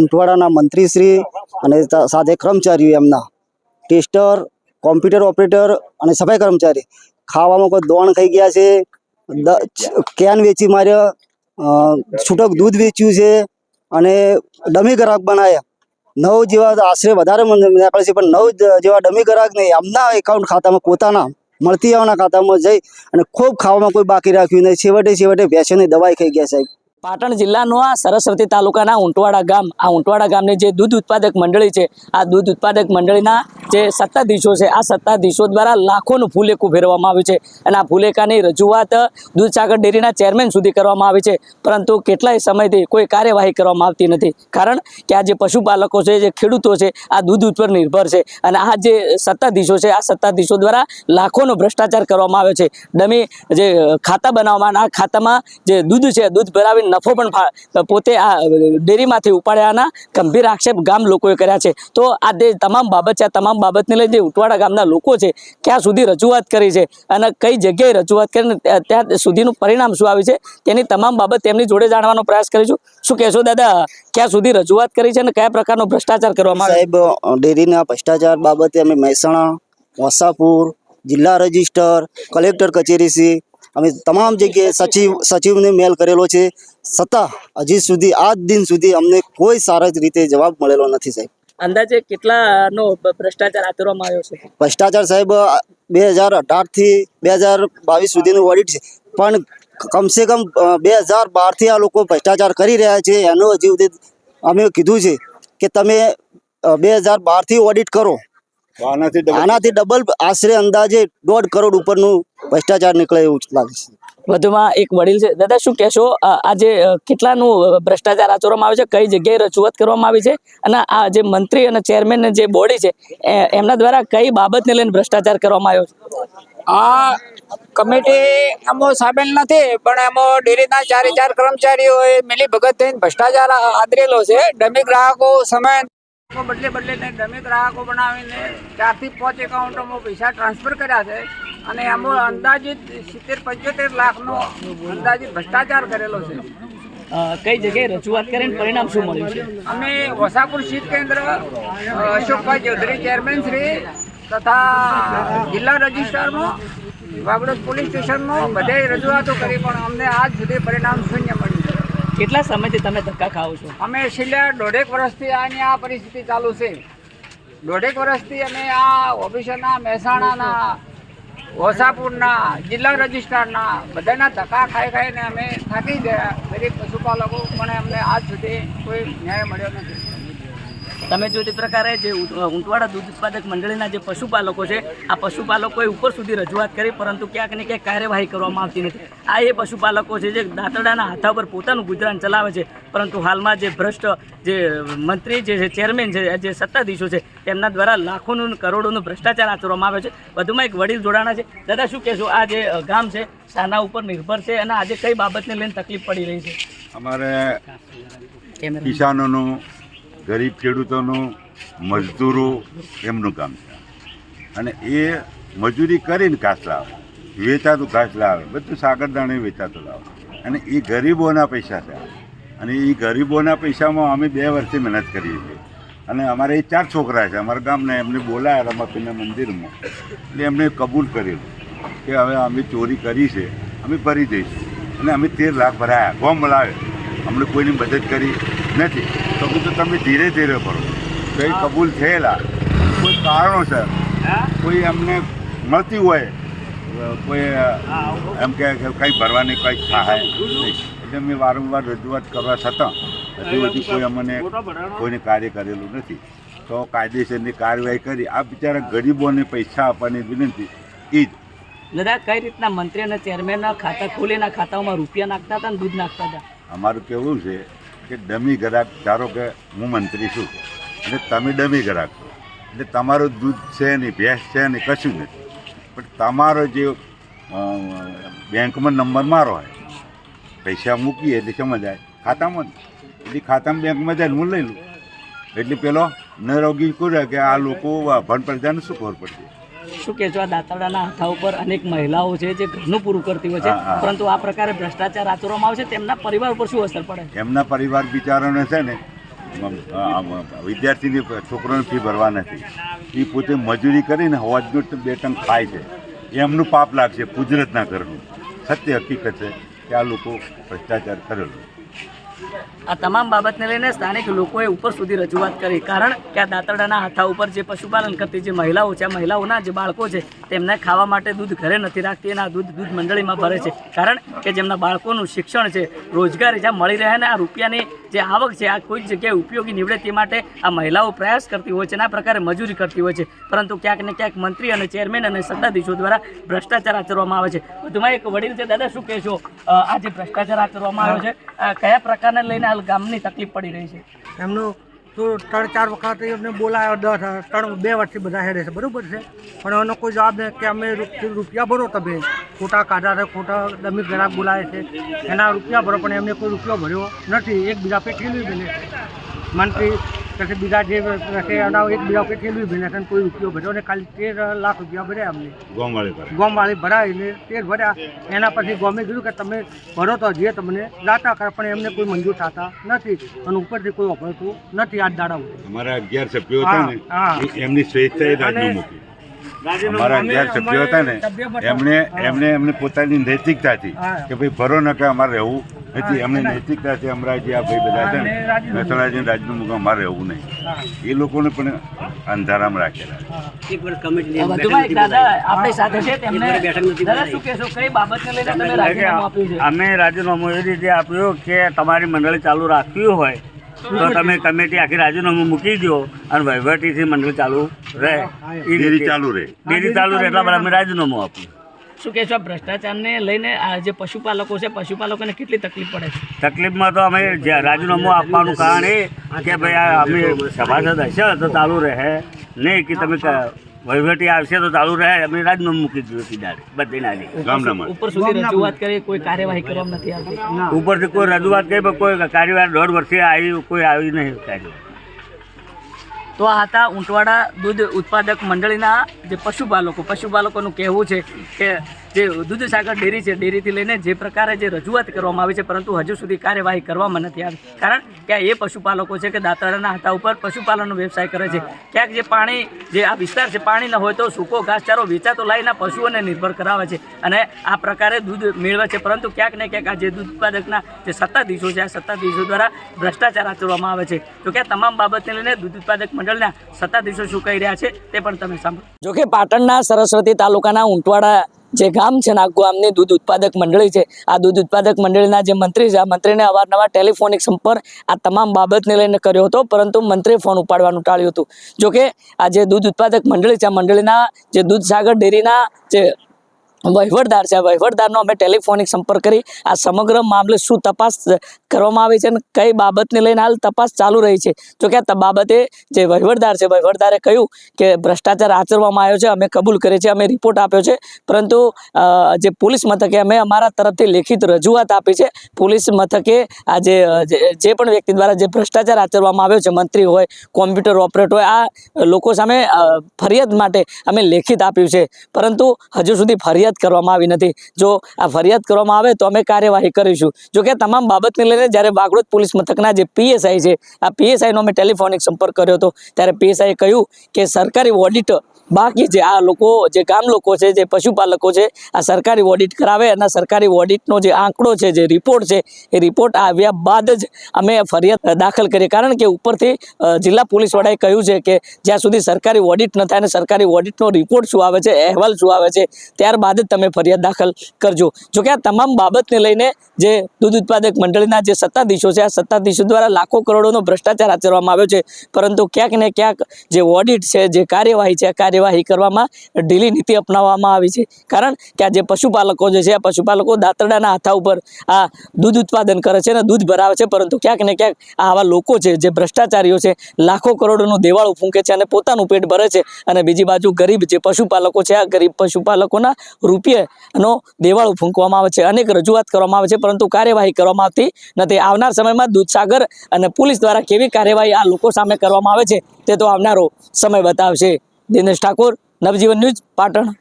ઉંટવાડાના મંત્રીશ્રી અને સાથે કર્મચારીઓ એમના ટેસ્ટર, કોમ્પ્યુટર ઓપરેટર અને સફાઈ કર્મચારી ખાવામાં કોઈ દોણ ખાઈ ગયા છે, કેન વેચી માર્યા, છૂટક દૂધ વેચ્યું છે અને ડમી ગ્રાહક બનાવ્યા. 9 જેવા આશરે વધારે નીકળે છે, પણ 9 જેવા ડમી ગ્રાહક નહીં, એમના એકાઉન્ટ ખાતામાં પોતાના મળતી આવવાના ખાતામાં જઈ અને ખૂબ ખાવામાં કોઈ બાકી રાખ્યું નહીં. છેવટે ભેંસોની દવાઈ ખાઈ ગયા સાહેબ. પાટણ જિલ્લાનો આ સરસ્વતી તાલુકાના ઉંટવાડા ગામ, આ ઉંટવાડા ગામની જે દૂધ ઉત્પાદક મંડળી છે, આ દૂધ ઉત્પાદક મંડળીના જે સત્તાધીશો છે, આ સત્તાધીશો દ્વારા લાખોનું ફૂલેકું ફેરવવામાં આવ્યું છે અને આ ફૂલેકાની રજૂઆત દૂધસાગર ડેરીના ચેરમેન સુધી કરવામાં આવી છે, પરંતુ કેટલાય સમયથી કોઈ કાર્યવાહી કરવામાં આવતી નથી. કારણ કે આ જે પશુપાલકો છે, જે ખેડૂતો છે, આ દૂધ ઉપર નિર્ભર છે અને આ જે સત્તાધીશો છે, આ સત્તાધીશો દ્વારા લાખોનો ભ્રષ્ટાચાર કરવામાં આવ્યો છે. ડમી જે ખાતા બનાવવામાં, આ ખાતામાં જે દૂધ છે, દૂધ ભરાવીને નફો પણ પોતે આ ડેરીમાંથી ઉપાડ્યાના ગંભીર આક્ષેપ ગામ લોકોએ કર્યા છે. તો આ જે તમામ બાબત છે, આ તમામ બાબતને લઈને જે ઉંટવાડા ગામના લોકો છે, ક્યાં સુધી રજૂઆત કરી છે અને કઈ જગ્યાએ રજૂઆત કરીને ત્યાં સુધીનું પરિણામ શું આવ્યું છે, તેની તમામ બાબત તેમની જોડે જાણવાનો પ્રયાસ કરીશું. શું કહેશો દાદા, ક્યાં સુધી રજૂઆત કરી છે અને કયા પ્રકારનો ભ્રષ્ટાચાર કરવામાં આવ્યો? સાહેબ, ડેરીના ભ્રષ્ટાચાર બાબતે અમે મહેસાણા, વસાપુર, જિલ્લા રજિસ્ટર, કલેક્ટર કચેરી અમે તમામ જગ્યાએ સચિવને મેલ કરેલો છે, છતાં હજી સુધી આજ દિન સુધી અમને કોઈ સારા રીતે જવાબ મળેલો નથી સાહેબ. અંદાજે કેટલાનો ભ્રષ્ટાચાર આચરવામાં આવ્યો છે? ભ્રષ્ટાચાર સાહેબ 2018 થી 2022 સુધીનું ઓડિટ છે, પણ કમસે કમ 2012 થી આ લોકો ભ્રષ્ટાચાર કરી રહ્યા છે. એનો હજી સુધી અમે કીધું છે કે તમે 2012 થી ઓડિટ કરો, આનાથી ડબલ આશરે અંદાજે 1.5 કરોડ ઉપરનું ભ્રષ્ટાચાર નીકળે એવું લાગે છે. વધુમાં એક વડીલ છે. દાદા, શું કહેશો, આજે કેટલાનું ભ્રષ્ટાચાર આચરવામાં આવે છે, કઈ જગ્યાએ રજૂઆત કરવામાં આવી છે અને આ જે મંત્રી અને ચેરમેન જે બોડી છે એમના દ્વારા કઈ બાબતને લઈને ભ્રષ્ટાચાર કરવામાં આવ્યો છે? આ કમિટી એમાં સામેલ નથી, પણ એમાં ડેરીના 4 કર્મચારીઓએ મિલી ભગત થઈને ભ્રષ્ટાચાર આદરેલો છે. ડમી ગ્રાહકો સમય બદલે ડમી ગ્રાહકો બનાવીને 4 થી 5 એકાઉન્ટોમાં પૈસા ટ્રાન્સફર કર્યા છે અને એમાં અંદાજિત 70-75 લાખનો અંદાજિત ભ્રષ્ટાચાર કરેલો છે. કઈ જગ્યાએ રજૂઆત કરીને પરિણામ શું મળ્યું છે? અમે વસાપુર શીત કેન્દ્ર અશોકભાઈ ચૌધરી ચેરમેન શ્રી તથા જિલ્લા રજિસ્ટ્રારમાં, વાગડોદ પોલીસ સ્ટેશનમાં બધે રજૂઆતો કરી, પણ અમને આજ સુધી પરિણામ શૂન્ય મળ્યું છે. કેટલા સમયથી તમે ધક્કા ખાઓ છો? અમે છેલ્લા 1.5 વર્ષથી આ પરિસ્થિતિ ચાલુ છે. 1.5 વર્ષથી અમે આ ઓફિસરના, મહેસાણાના, વસાપુરના, જિલ્લા રજિસ્ટ્રારના બધાના ધક્કા ખાઈને અમે થાકી ગયા ગરીબ પશુપાલકો, પણ અમને આજ સુધી કોઈ ન્યાય મળ્યો નથી. તમે જો તે પ્રકારે જે ઉંટવાડા દૂધ ઉત્પાદક મંડળીના જે પશુપાલકો છે, આ પશુપાલકોએ ઉપર સુધી રજૂઆત કરી, પરંતુ ક્યાંક ને ક્યાંક કાર્યવાહી કરવામાં આવતી નથી. આ એ પશુપાલકો છે જે દાંતરડાના હાથા પર પોતાનું ગુજરાન ચલાવે છે, પરંતુ હાલમાં જે ભ્રષ્ટ જે મંત્રી જે ચેરમેન છે, જે સત્તાધીશો છે, તેમના દ્વારા લાખોનું કરોડોનું ભ્રષ્ટાચાર આચરવામાં આવે છે. વધુમાં એક વડીલ જોડાણા છે. દાદા, શું કહેશો, આ જે ગામ છે શાના ઉપર નિર્ભર છે અને આજે કઈ બાબતને લઈને તકલીફ પડી રહી છે? અમારે કિસાનોનું, ગરીબ ખેડૂતોનું, મજદૂરો એમનું કામ છે અને એ મજૂરી કરીને ઘાસ લાવે, વેચાતું ઘાસ લાવે, બધું સાગરદાણે વેચાતું લાવે અને એ ગરીબોના પૈસા છે. અને એ ગરીબોના પૈસામાં અમે 2 વર્ષથી મહેનત કરીએ છીએ અને અમારે 4 છોકરા છે અમારા ગામના. એમને બોલાયા રમાપીરના મંદિરમાં, એટલે એમને કબૂલ કરેલું કે હવે અમે ચોરી કરી છે, અમે ભરી દઈશું. અને અમે 13 લાખ ભરાયા, ગોમ લાવે, અમને કોઈની મદદ કરી નથી. તો કીધું તમે ધીરે ધીરે ભરો. તો એ કબૂલ થયેલા કોઈ કારણોસર કોઈ અમને મળતી હોય, કોઈ એમ કે કંઈ ભરવાની કંઈક સહાય નહીં, એટલે મેં વારંવાર રજૂઆત કરવા છતાં હજુ કોઈ અમને કોઈને કાર્ય કરેલું નથી. તો કાયદેસરની કાર્યવાહી કરી આ બિચારા ગરીબોને પૈસા આપવાની વિનંતી એ જ. દાદા, કઈ રીતના મંત્રી અને ચેરમેનના ખાતા ખોલીના ખાતાઓમાં રૂપિયા નાખતા હતા અને દૂધ નાખતા હતા? અમારું કહેવું છે કે ડમી ગ્રાહક, ધારો કે હું મંત્રી છું અને તમે ડમી ગ્રાહક છો, એટલે તમારું દૂધ છે નહીં, ભેંસ છે નહીં, કશું નથી, પણ તમારો જે બેંકમાં નંબર મારો હોય, પૈસા મૂકીએ એટલે સમજાય ખાતામાં, એટલે ખાતામાં બેંકમાં જાય હું લઈ લઉં. એટલે પેલો નરોગી કરે કે આ લોકો ભણ પ્રજાને શું ખબર પડશે? શું કહેશો, આ દાંતરડાના હાથા ઉપર અનેક મહિલાઓ છે જે ઘરનું પૂરું કરતી હોય છે, પરંતુ આ પ્રકારે ભ્રષ્ટાચાર આચરવામાં આવે છે, તેમના પરિવાર ઉપર શું અસર પડે? એમના પરિવાર બિચારાને છે ને વિદ્યાર્થીની છોકરાની ફી ભરવા નથી, એ પોતે મજૂરી કરીને હોજનું 2 ટંક ખાય છે, એમનું પાપ લાગશે ગુજરાતના ઘરનું. સત્ય હકીકત છે કે આ લોકો ભ્રષ્ટાચાર કરેલો. આ તમામ બાબતને લઈને સ્થાનિક લોકોએ ઉપર સુધી રજૂઆત કરી, કારણ કે આ દાંતરડાના હાથા ઉપર જે પશુપાલન કરતી જે મહિલાઓ છે, આ મહિલાઓના જે બાળકો છે તેમને ખાવા માટે દૂધ ઘરે નથી રાખતી અને આ દૂધ મંડળીમાં ભરે છે, કારણ કે જેમના બાળકોનું શિક્ષણ છે, રોજગારી જ્યાં મળી રહે ને આ રૂપિયાની જે આવક છે આ કોઈ જગ્યાએ ઉપયોગી નીવડે તે માટે આ મહિલાઓ પ્રયાસ કરતી હોય છે અને આ પ્રકારે મજૂરી કરતી હોય છે. પરંતુ ક્યાંક ને ક્યાંક મંત્રી અને ચેરમેન અને સત્તાધીશો દ્વારા ભ્રષ્ટાચાર આચરવામાં આવે છે. વધુમાં એક વડીલ છે, દાદા શું કહેશો, આ જે ભ્રષ્ટાચાર આચરવામાં આવ્યો છે કયા પ્રકારને લઈને હાલ ગામની તકલીફ પડી રહી છે? એમનું તો 3-4 વખત એમને બોલાયો, 2 વર્ષથી બધા હેડે છે, બરાબર છે, પણ એનો કોઈ જવાબ નહીં કે અમે રૂપિયા ભરો, તમે ખોટા કાઢા છે, ખોટા ડમી ગ્રાહક બોલાવે છે, એના રૂપિયા ભરો, પણ એમને કોઈ રૂપિયો ભર્યો નથી. એકબીજા પે ઠેલવી બને મંત્રી પછી બીજા જે એના એકબીજા પે ઠેલવી બને છે, કોઈ રૂપિયો ભર્યો ને ખાલી 13 લાખ રૂપિયા ભર્યા અમને ગોમવાળી ભરાઈને 13 ભર્યા. એના પછી ગોમે કીધું કે તમે ભરો તો જે તમને લાતા કરે, પણ એમને કોઈ મંજૂર થતા નથી અને ઉપરથી કોઈ વાપરતું નથી. આજ દાડા અમારા 11 સભ્યો હતા ને એમની સ્વેચ્છાએ રાજીનામું મૂક્યું. અમારા 11 સભ્યો હતા ને એમને પોતાની નૈતિકતાથી કે ભાઈ ભરો ન કે અમારે રહેવું નથી, એમની નૈતિકતાથી અમારા જે આ ભાઈ બધા છે ને મહેસાણાજી રાજીનામું અમારે રહેવું નહીં, એ લોકોને પણ અંધારામાં રાખેલા. વધુમાં એક દાદા આપણી સાથે છે, તેમને દાદા શું કહેશો, કઈ બાબતને લઈને તમે રાજીનામું આપ્યું છે? અમે રાજીનામું એ રીતે આપ્યું કે તમારી મંડળી ચાલુ રાખવી હોય તો તમે કમિટી આખી રાજીનામું મૂકી દો અને વહીવટીથી મંડળી ચાલુ રહે, ડેરી ચાલુ રહે એટલા માટે અમે રાજીનામું આપ્યું. શું કહેશો, આ ભ્રષ્ટાચારને લઈને આ જે પશુપાલકો છે, પશુપાલકોને કેટલી તકલીફ પડે છે? તકલીફમાં તો અમે રાજીનામું આપવાનું કારણ એ કે ભાઈ આ અમે સભાસદ હશે તો ચાલુ રહે નહીં, કે તમે વહીવટી આવશે તો ચાલુ રહે. અમે રાજીનામું મૂકી દીધું સીધા બધી નાની ગામડામાં. ઉપર સુધી રજૂઆત કરી, કોઈ કાર્યવાહી કરવામાં નથી આવતી. ઉપરથી કોઈ રજૂઆત કરી પણ કોઈ કાર્યવાહી 1.5 વર્ષથી કોઈ આવી નહીં કાર્યવાહી. તો આ હતા ઉંટવાડા દૂધ ઉત્પાદક મંડળીના જે પશુપાલકોનું કહેવું છે કે જે દૂધસાગર ડેરી છે, ડેરીથી લઈને જે પ્રકારે જે રજૂઆત કરવામાં આવી છે, પરંતુ હજુ સુધી કાર્યવાહી કરવામાં નથી આવી, કારણ કે એ પશુપાલકો છે કે દાંતરડાના હાથા ઉપર પશુપાલનનો વ્યવસાય કરે છે. ક્યાંક જે પાણી જે આ વિસ્તાર છે પાણી ન હોય તો સૂકો ઘાસચારો વેચાતો લાવીને પશુઓને નિર્ભર કરાવે છે અને આ પ્રકારે દૂધ મેળવે છે, પરંતુ ક્યાંક ને ક્યાંક આ જે દૂધ ઉત્પાદકના જે સત્તાધીશો છે આ સત્તાધીશો દ્વારા ભ્રષ્ટાચાર આચરવામાં આવે છે. તો કે તમામ બાબતને લઈને દૂધ ઉત્પાદક મંડળના સત્તાધીશો શું કહી રહ્યા છે તે પણ તમે સાંભળો. જોકે પાટણના સરસ્વતી તાલુકાના ઉંટવાડા જે ગામ છે ને આ ગામની દૂધ ઉત્પાદક મંડળી છે, આ દૂધ ઉત્પાદક મંડળીના જે મંત્રી છે આ મંત્રીને અવારનવાર ટેલિફોનિક સંપર્ક આ તમામ બાબતને લઈને કર્યો હતો, પરંતુ મંત્રીએ ફોન ઉપાડવાનું ટાળ્યું હતું. જોકે આ જે દૂધ ઉત્પાદક મંડળી છે આ મંડળીના જે દૂધસાગર ડેરીના જે વહીવટદાર છે, વહીવટદારનો અમે ટેલિફોનિક સંપર્ક કરી આ સમગ્ર મામલે શું તપાસ કરવામાં આવી છે અને કઈ બાબતને લઈને હાલ તપાસ ચાલુ રહી છે. જો કે આ બાબતે જે વહીવટદાર છે, વહીવટદારે કહ્યું કે ભ્રષ્ટાચાર આચરવામાં આવ્યો છે, અમે કબૂલ કરીએ છીએ, અમે રિપોર્ટ આપ્યો છે, પરંતુ જે પોલીસ મથકે અમે અમારા તરફથી લેખિત રજૂઆત આપી છે. પોલીસ મથકે આ જે પણ વ્યક્તિ દ્વારા જે ભ્રષ્ટાચાર આચરવામાં આવ્યો છે, મંત્રી હોય, કોમ્પ્યુટર ઓપરેટર હોય, આ લોકો સામે ફરિયાદ માટે અમે લેખિત આપ્યું છે, પરંતુ હજુ સુધી ફરિયાદ કરવામાં આવી નથી. જો આ ફરિયાદ કરવામાં આવે તો અમે કાર્યવાહી કરીશું. જો કે તમામ બાબતને લઈને જ્યારે વાગડોદ પોલીસ મથકના જે પીએસઆઈ છે આ પીએસઆઈનો અમે ટેલિફોનિક સંપર્ક કર્યો હતો, ત્યારે પીએસઆઈએ કહ્યું કે સરકારી ઓડિટ બાકી છે, આ લોકો જે ગામ લોકો છે, જે પશુપાલકો છે, આ સરકારી ઓડિટ કરાવે અને સરકારી ઓડિટનો જે આંકડો છે, જે રિપોર્ટ છે, એ રિપોર્ટ આવ્યા બાદ જ અમે ફરિયાદ દાખલ કરી, કારણ કે ઉપરથી જિલ્લા પોલીસ વડાએ કહ્યું છે કે જ્યાં સુધી સરકારી ઓડિટ ન થાય અને સરકારી ઓડિટનો રિપોર્ટ શું આવે છે, અહેવાલ શું આવે છે, ત્યારબાદ જ તમે ફરિયાદ દાખલ કરજો. જોકે આ તમામ બાબતને લઈને જે દૂધ ઉત્પાદક મંડળીના જે સત્તાધીશો છે આ સત્તાધીશો દ્વારા લાખો કરોડોનો ભ્રષ્ટાચાર આચરવામાં આવ્યો છે, પરંતુ ક્યાંક ને ક્યાંક જે ઓડિટ છે, જે કાર્યવાહી છે, કાર્યવાહી કરવામાં ઢીલી નીતિ અપનાવવામાં આવી છે. કારણ કે આ જે પશુપાલકો જે છે આ પશુપાલકો દાંતરડાના હાથા ઉપર આ દૂધ ઉત્પાદન કરે છે અને દૂધ ભરાવે છે, પરંતુ ક્યાંક ને ક્યાંક આવા લોકો છે જે ભ્રષ્ટાચારીઓ છે લાખો કરોડોનું દેવાળું ફૂંકે છે અને પોતાનું પેટ ભરે છે, અને બીજી બાજુ ગરીબ જે પશુપાલકો છે આ ગરીબ પશુપાલકોના રૂપિયાનો દેવાળું ફૂંકવામાં આવે છે. અનેક રજૂઆત કરવામાં આવે છે, પરંતુ કાર્યવાહી કરવામાં આવતી નથી. આવનાર સમયમાં દૂધસાગર અને પોલીસ દ્વારા કેવી કાર્યવાહી આ લોકો સામે કરવામાં આવે છે તે તો આવનારો સમય બતાવશે. દિનેશ ઠાકોર, નવજીવન ન્યૂઝ, પાટણ.